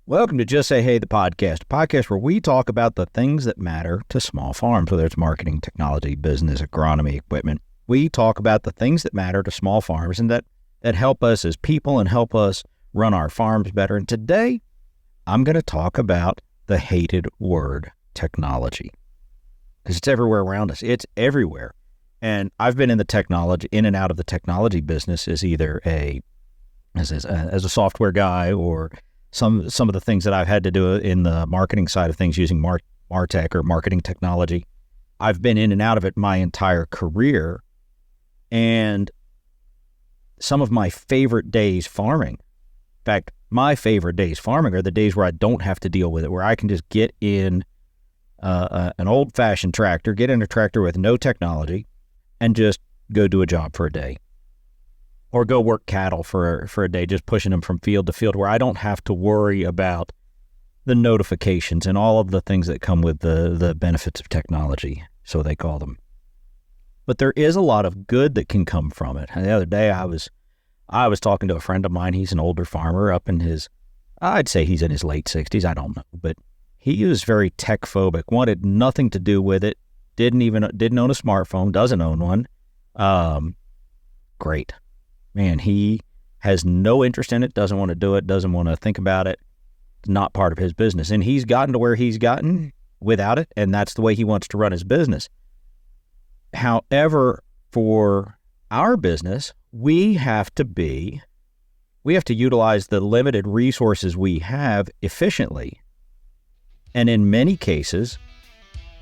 Welcome to Just Say Hey, the podcast, a podcast where we talk about the things that matter to small farms, whether it's marketing, technology, business, agronomy, equipment. We talk about the things that matter to small farms and that help us as people and help us run our farms better. And today, I'm going to talk about the hated word, technology, because it's everywhere around us. It's everywhere. And I've been in and out of the technology business as either as a software guy or some of the things that I've had to do in the marketing side of things using MarTech or marketing technology. I've been in and out of it my entire career. And some of my favorite days farming, in fact, my favorite days farming are the days where I don't have to deal with it, where I can just get in an old-fashioned tractor, get in a tractor with no technology, and just go do a job for a day. Or go work cattle for a day, just pushing them from field to field, where I don't have to worry about the notifications and all of the things that come with the benefits of technology, so they call them. But there is a lot of good that can come from it. And the other day I was talking to a friend of mine. He's an older farmer up in I'd say he's in his late 60s. I don't know, but he was very tech-phobic, wanted nothing to do with it, didn't own a smartphone, doesn't own one. Great. Man, he has no interest in it, doesn't want to do it, doesn't want to think about it. It's not part of his business. And he's gotten to where he's gotten without it, and that's the way he wants to run his business. However, for our business, we have to utilize the limited resources we have efficiently. And in many cases,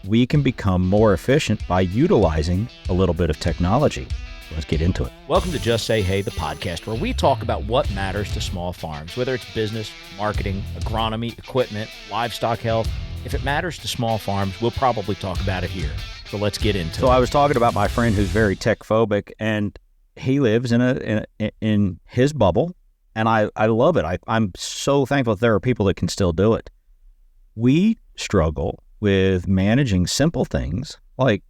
we can become more efficient by utilizing a little bit of technology. Let's get into it. Welcome to Just Say Hey, the podcast, where we talk about what matters to small farms, whether it's business, marketing, agronomy, equipment, livestock health. If it matters to small farms, we'll probably talk about it here. So let's get into it. So I was talking about my friend who's very tech-phobic, and he lives in his bubble, and I love it. I'm so thankful that there are people that can still do it. We struggle with managing simple things like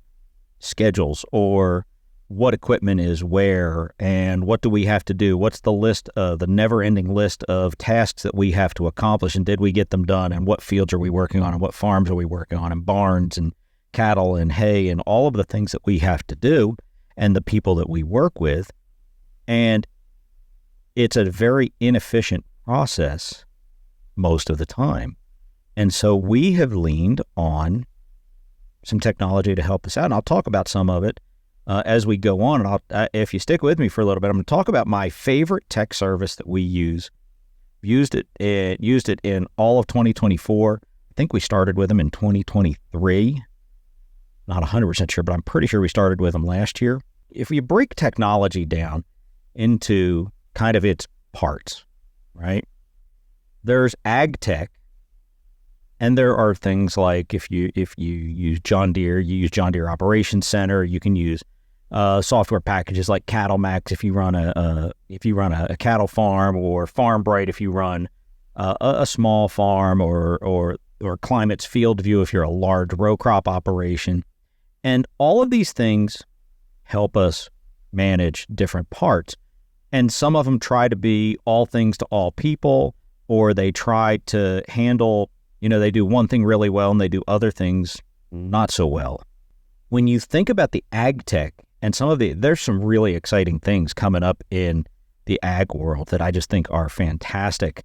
schedules or what equipment is where and what do we have to do? What's the never-ending list of tasks that we have to accomplish, and did we get them done, and what fields are we working on, and what farms are we working on, and barns and cattle and hay and all of the things that we have to do and the people that we work with. And it's a very inefficient process most of the time. And so we have leaned on some technology to help us out, and I'll talk about some of it as we go on. And if you stick with me for a little bit, I'm going to talk about my favorite tech service that we use. Used it in all of 2024. I think we started with them in 2023. Not 100% sure, but I'm pretty sure we started with them last year. If you break technology down into kind of its parts, right? There's ag tech, and there are things like if you use John Deere, you use John Deere Operations Center. You can use software packages like Cattle Max if you run a cattle farm, or Farm Bright if you run a small farm, or Climate's Field View if you're a large row crop operation. And all of these things help us manage different parts. And some of them try to be all things to all people, or they try to handle, they do one thing really well and they do other things not so well. When you think about the ag tech and there's some really exciting things coming up in the ag world that I just think are fantastic.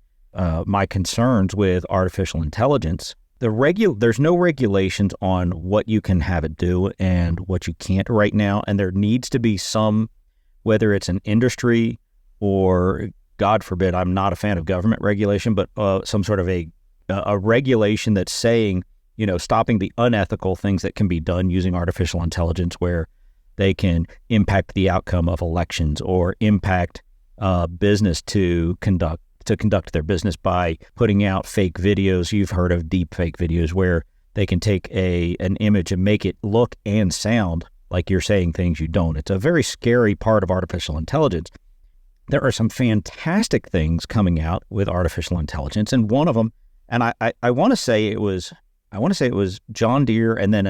My concerns with artificial intelligence, there's no regulations on what you can have it do and what you can't right now. And there needs to be some, whether it's an industry or, God forbid, I'm not a fan of government regulation, but some sort of a regulation that's saying, stopping the unethical things that can be done using artificial intelligence, where they can impact the outcome of elections or impact business to conduct their business by putting out fake videos. You've heard of deep fake videos, where they can take an image and make it look and sound like you're saying things you don't. It's a very scary part of artificial intelligence. There are some fantastic things coming out with artificial intelligence, and one of them, and I want to say it was John Deere, and then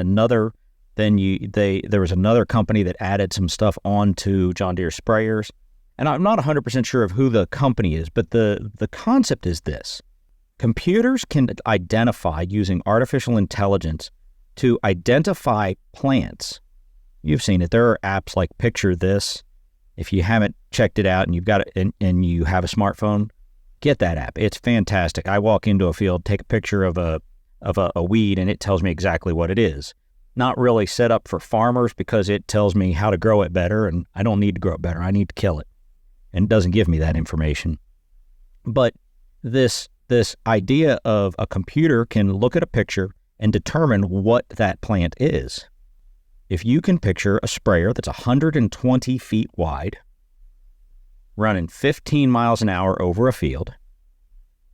there was another company that added some stuff onto John Deere sprayers. And I'm not 100% sure of who the company is, but the concept is this. Computers can identify, using artificial intelligence, to identify plants. You've seen it. There are apps like Picture This. If you haven't checked it out and you've got it and you have a smartphone, get that app. It's fantastic. I walk into a field, take a picture of a weed, and it tells me exactly what it is. Not really set up for farmers because it tells me how to grow it better, and I don't need to grow it better. I need to kill it. And it doesn't give me that information. But this idea of a computer can look at a picture and determine what that plant is. If you can picture a sprayer that's 120 feet wide, running 15 miles an hour over a field,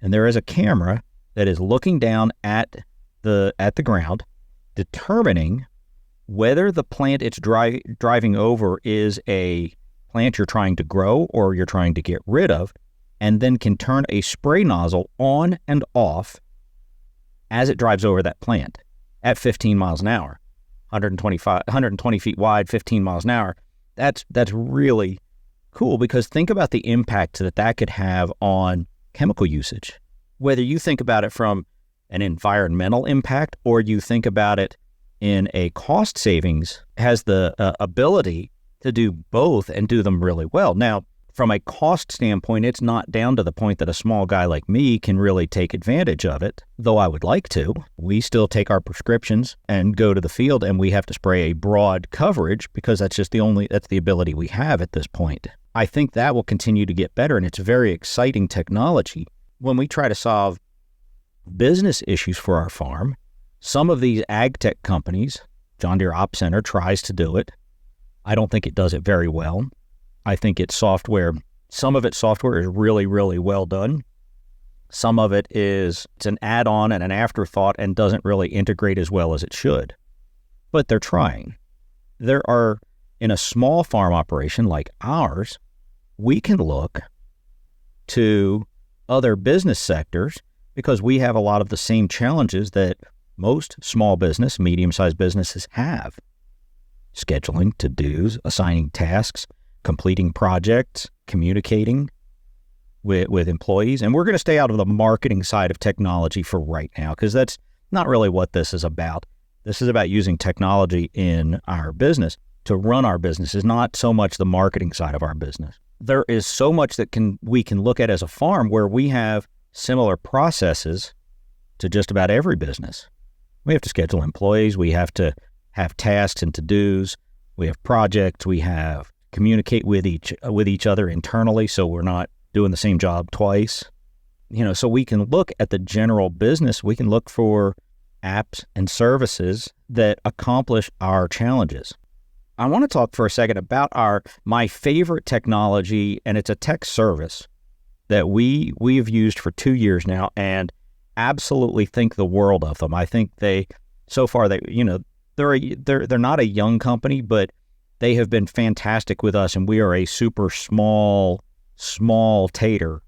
and there is a camera that is looking down at the ground, determining whether the plant it's driving over is a plant you're trying to grow or you're trying to get rid of, and then can turn a spray nozzle on and off as it drives over that plant at 15 miles an hour, 120 feet wide, 15 miles an hour. That's really cool, because think about the impact that could have on chemical usage. Whether you think about it from an environmental impact or you think about it in a cost savings, has the ability to do both and do them really well. Now, from a cost standpoint, it's not down to the point that a small guy like me can really take advantage of it, though I would like to. We still take our prescriptions and go to the field, and we have to spray a broad coverage because that's the ability we have at this point. I think that will continue to get better, and it's very exciting technology. When we try to solve business issues for our farm, some of these ag tech companies, John Deere Op Center tries to do it. I don't think it does it very well. I think it's software. Some of its software is really, really well done. Some of it's an add-on and an afterthought and doesn't really integrate as well as it should. But they're trying. In a small farm operation like ours, we can look to other business sectors because we have a lot of the same challenges that most small business, medium-sized businesses have. Scheduling, to-dos, assigning tasks, completing projects, communicating with employees. And we're going to stay out of the marketing side of technology for right now, because that's not really what this is about. This is about using technology in our business to run our business, is not so much the marketing side of our business. There is so much that we can look at as a farm where we have similar processes to just about every business. We have to schedule employees. We have to have tasks and to-dos. We have projects. We have communicate with each other internally, so we're not doing the same job twice. So we can look at the general business. We can look for apps and services that accomplish our challenges. I want to talk for a second about my favorite technology, and it's a tech service that we've used for 2 years now and absolutely think the world of them. I think they're not a young company, but they have been fantastic with us, and we are a super small tater.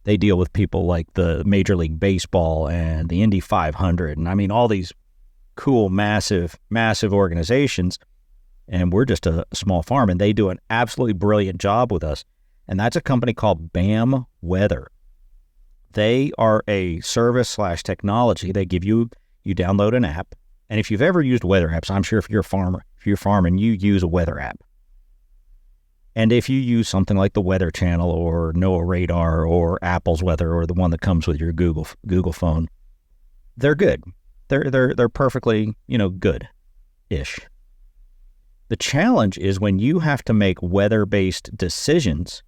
They deal with people like the Major League Baseball and the Indy 500, and I mean all these cool, massive organizations, and we're just a small farm, and they do an absolutely brilliant job with us, and that's a company called BAM Weather. They are a service/technology. They give you download an app, and if you've ever used weather apps, I'm sure if you're a farmer and you use a weather app, and if you use something like the Weather Channel or NOAA Radar or Apple's Weather or the one that comes with your Google phone, they're good. They're perfectly, good-ish. The challenge is when you have to make weather-based decisions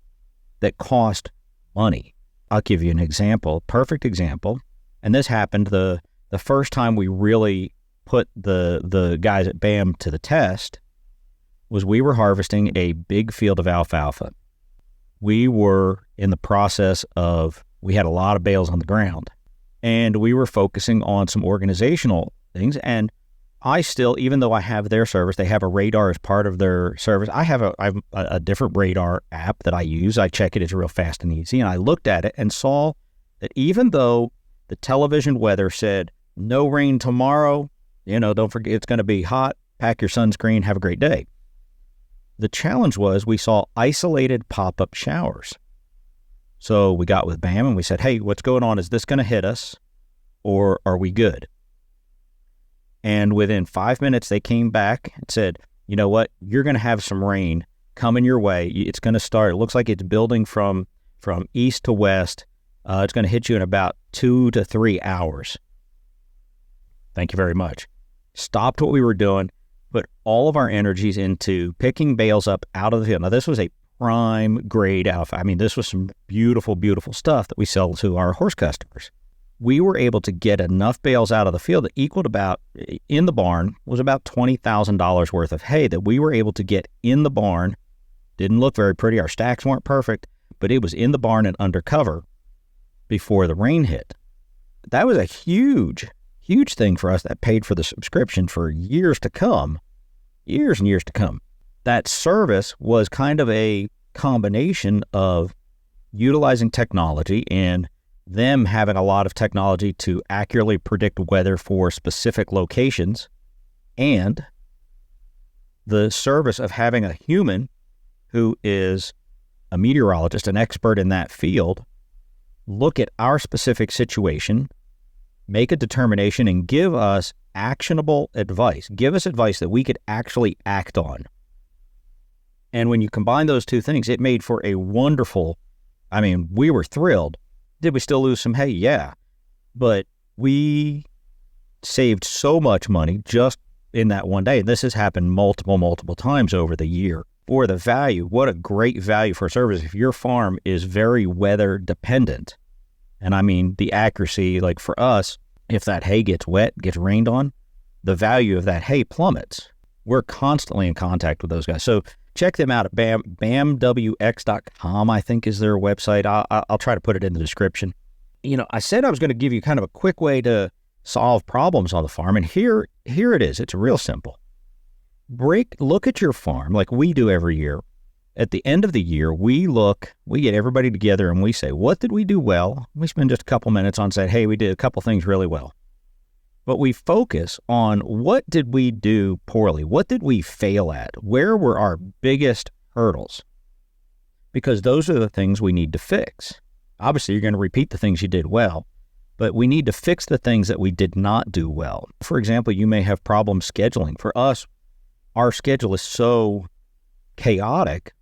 that cost money. I'll give you an example, perfect example, and this happened the first time we really put the guys at BAM to the test. We were harvesting a big field of alfalfa. We were in the process we had a lot of bales on the ground, and we were focusing on some organizational things. And I still, even though I have their service, they have a radar as part of their service. I have a different radar app that I use. I check it. It's real fast and easy. And I looked at it and saw that even though the television weather said no rain tomorrow, don't forget it's going to be hot, pack your sunscreen, have a great day. The challenge was we saw isolated pop-up showers. So we got with BAM and we said, hey, what's going on? Is this going to hit us or are we good? And within 5 minutes, they came back and said, you know what? You're going to have some rain coming your way. It's going to start. It looks like it's building from east to west. It's going to hit you in about 2 to 3 hours. Thank you very much. Stopped what we were doing, put all of our energies into picking bales up out of the field. Now, this was a prime grade alpha. I mean, this was some beautiful, beautiful stuff that we sell to our horse customers. We were able to get enough bales out of the field that equaled about, in the barn, was about $20,000 worth of hay that we were able to get in the barn. Didn't look very pretty. Our stacks weren't perfect, but it was in the barn and under cover before the rain hit. That was a huge thing for us that paid for the subscription for years to come, years and years to come. That service was kind of a combination of utilizing technology and them having a lot of technology to accurately predict weather for specific locations, and the service of having a human who is a meteorologist, an expert in that field, look at our specific situation, make a determination, and give us actionable advice. Give us advice that we could actually act on. And when you combine those two things, it made for a wonderful, I mean, we were thrilled. Did we still lose some hay? Yeah. But we saved so much money just in that one day. This has happened multiple times over the year. For the value, what a great value for service. If your farm is very weather dependent, and I mean the accuracy, like for us, if that hay gets wet, gets rained on, the value of that hay plummets. We're constantly in contact with those guys. So check them out at bamwx.com, I think is their website. I'll try to put it in the description. You know, I said I was going to give you kind of a quick way to solve problems on the farm, and here it is. It's real simple. Look at your farm like we do every year. At the end of the year, we get everybody together and we say, what did we do well? We spend just a couple minutes on saying, hey, we did a couple things really well. But we focus on what did we do poorly? What did we fail at? Where were our biggest hurdles? Because those are the things we need to fix. Obviously, you're going to repeat the things you did well, but we need to fix the things that we did not do well. For example, you may have problems scheduling. For us, our schedule is so chaotic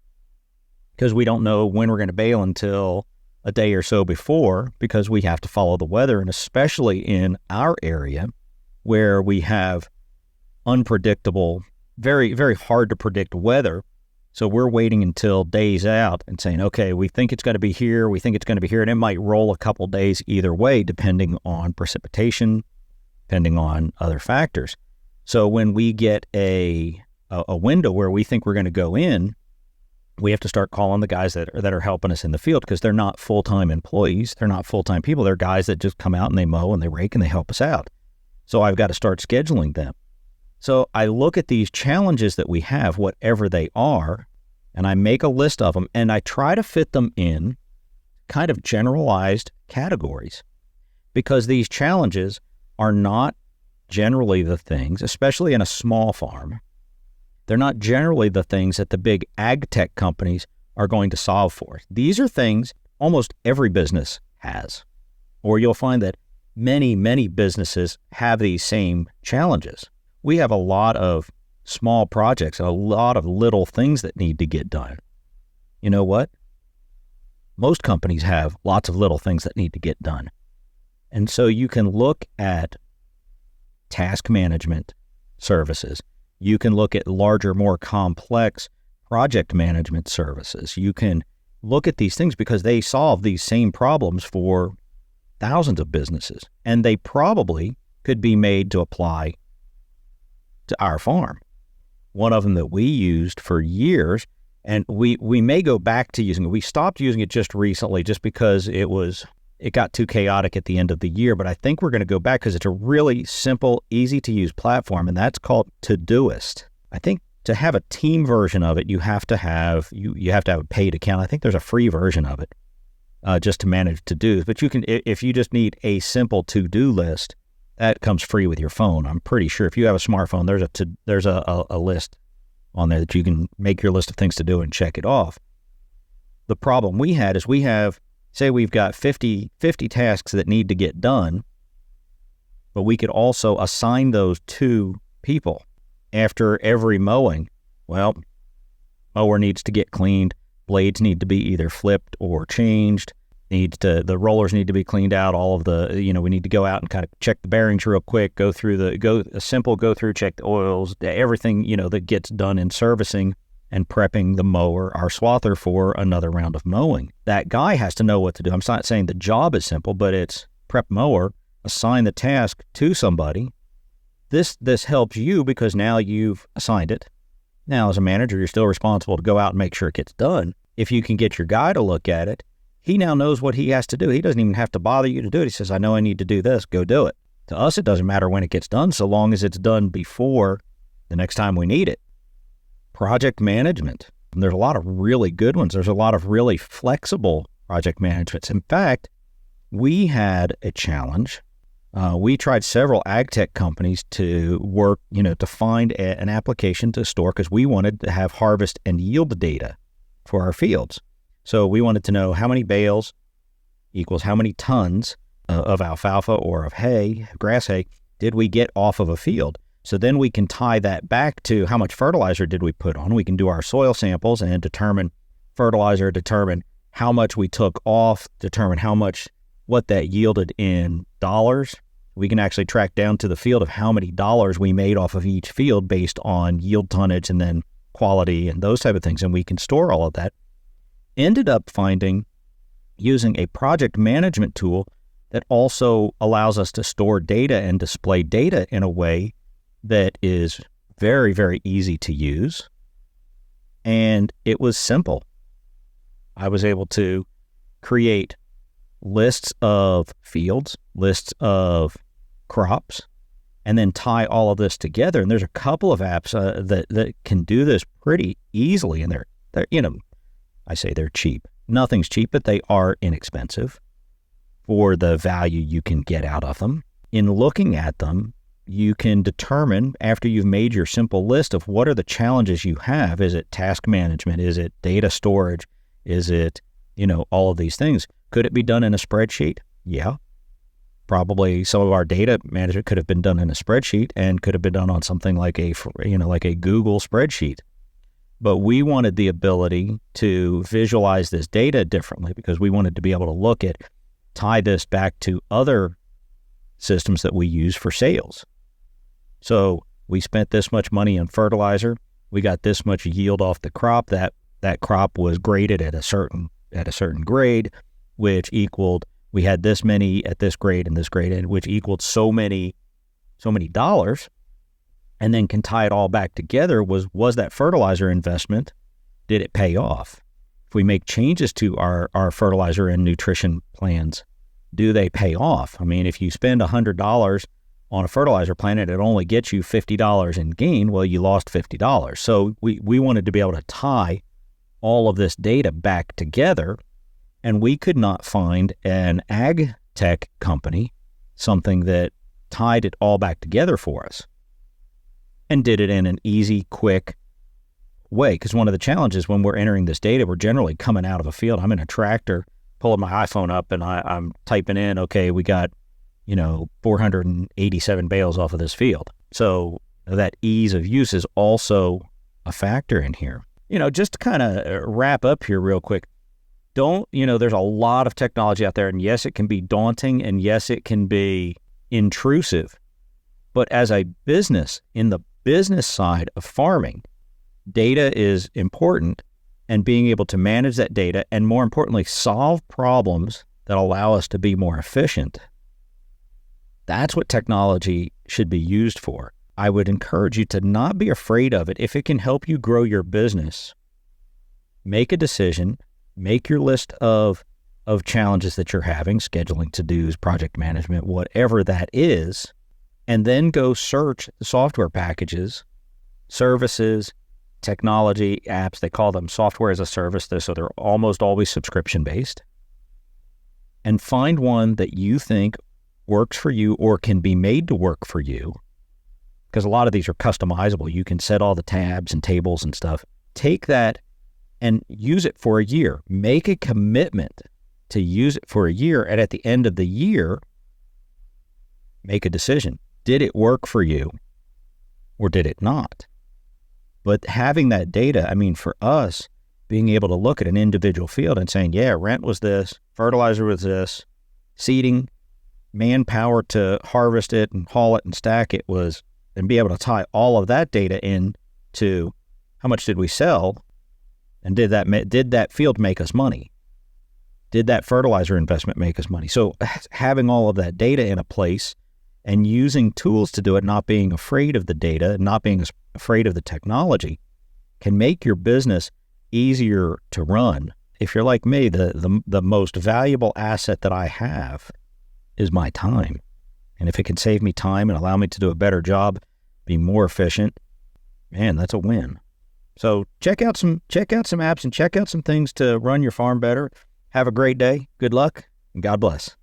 because we don't know when we're going to bale until a day or so before, because we have to follow the weather, and especially in our area where we have unpredictable, very, very hard to predict weather. So we're waiting until days out and saying, okay, we think it's going to be here, we think it's going to be here, and it might roll a couple days either way, depending on precipitation, depending on other factors. So when we get a window where we think we're going to go in, we have to start calling the guys that are helping us in the field, because they're not full-time employees. They're not full-time people. They're guys that just come out and they mow and they rake and they help us out. So I've got to start scheduling them. So I look at these challenges that we have, whatever they are, and I make a list of them, and I try to fit them in kind of generalized categories, because these challenges are not generally the things, especially in a small farm, they're not generally the things that the big ag tech companies are going to solve for. These are things almost every business has, or you'll find that many, many businesses have these same challenges. We have a lot of small projects, a lot of little things that need to get done. You know what? Most companies have lots of little things that need to get done. And so you can look at task management services. You can look at larger, more complex project management services. You can look at these things because they solve these same problems for thousands of businesses, and they probably could be made to apply to our farm. One of them that we used for years, and we may go back to using it. We stopped using it just recently just because it got too chaotic at the end of the year, but I think we're going to go back because it's a really simple, easy to use platform, and that's called Todoist. I think to have a team version of it, you have to have a paid account. I think there's a free version of it just to manage to-dos, but you can, if you just need a simple to-do list, that comes free with your phone. I'm pretty sure if you have a smartphone, there's a list on there that you can make your list of things to do and check it off. The problem we had is we have say we've got 50 tasks that need to get done, but we could also assign those to people after every mowing. Well, mower needs to get cleaned. Blades need to be either flipped or changed. The rollers need to be cleaned out. All of the, we need to go out and kind of check the bearings real quick, go through, check the oils, everything, that gets done in servicing and prepping the mower, our swather, for another round of mowing. That guy has to know what to do. I'm not saying the job is simple, but it's prep mower, assign the task to somebody. This helps you because now you've assigned it. Now, as a manager, you're still responsible to go out and make sure it gets done. If you can get your guy to look at it, he now knows what he has to do. He doesn't even have to bother you to do it. He says, I know I need to do this. Go do it. To us, it doesn't matter when it gets done, so long as it's done before the next time we need it. Project management. And there's a lot of really good ones. There's a lot of really flexible project managements. In fact, we had a challenge. We tried several ag tech companies to work, to find an application to store, because we wanted to have harvest and yield data for our fields. So we wanted to know how many bales equals how many tons of alfalfa or of hay, grass hay, did we get off of a field. So then we can tie that back to how much fertilizer did we put on. We can do our soil samples and determine fertilizer, determine how much we took off, determine what that yielded in dollars. We can actually track down to the field of how many dollars we made off of each field based on yield tonnage and then quality and those type of things. And we can store all of that. Ended up using a project management tool that also allows us to store data and display data in a way that is very, very easy to use. And it was simple. I was able to create lists of fields, lists of crops, and then tie all of this together. And there's a couple of apps that can do this pretty easily. And they're I say they're cheap. Nothing's cheap, but they are inexpensive for the value you can get out of them. In looking at them, you can determine, after you've made your simple list, of what are the challenges you have. Is it task management? Is it data storage? Is it, all of these things? Could it be done in a spreadsheet? Yeah. Probably some of our data management could have been done in a spreadsheet and could have been done on something like a Google spreadsheet. But we wanted the ability to visualize this data differently because we wanted to be able to tie this back to other systems that we use for sales. So we spent this much money on fertilizer. We got this much yield off the crop. That crop was graded at a certain grade, which equaled, we had this many at this grade and this grade, and which equaled so many dollars. And then can tie it all back together. Was that fertilizer investment, did it pay off? If we make changes to our fertilizer and nutrition plans, do they pay off? I mean, if you spend $100 on a fertilizer plan and it only gets you $50 in gain, well, you lost $50. So we wanted to be able to tie all of this data back together, and we could not find an ag tech company, something that tied it all back together for us and did it in an easy, quick way. Because one of the challenges when we're entering this data, we're generally coming out of a field. I'm in a tractor, pulling my iPhone up, and I'm typing in, okay, we got, 487 bales off of this field. So that ease of use is also a factor in here. Just to kind of wrap up here real quick, there's a lot of technology out there, and yes, it can be daunting, and yes, it can be intrusive. But as a business, in the business side of farming, data is important, and being able to manage that data and, more importantly, solve problems that allow us to be more efficient. That's what technology should be used for. I would encourage you to not be afraid of it. If it can help you grow your business, make a decision, make your list of challenges that you're having, scheduling, to-dos, project management, whatever that is, and then go search the software packages, services, technology, apps. They call them software as a service, so they're almost always subscription-based. And find one that you think works for you or can be made to work for you, because a lot of these are customizable. You can set all the tabs and tables and stuff. Take that and use it for a year. Make a commitment to use it for a year, and at the end of the year, make a decision. Did it work for you or did it not? But having that data, I mean, for us, being able to look at an individual field and saying, yeah, rent was this, fertilizer was this, seeding, manpower to harvest it and haul it and stack it was, and be able to tie all of that data in to how much did we sell, and did that field make us money? Did that fertilizer investment make us money? So having all of that data in a place and using tools to do it, not being afraid of the data, not being afraid of the technology, can make your business easier to run. If you're like me, the most valuable asset that I have is my time. And if it can save me time and allow me to do a better job, be more efficient, man, that's a win. So check out some apps and check out some things to run your farm better. Have a great day. Good luck and God bless.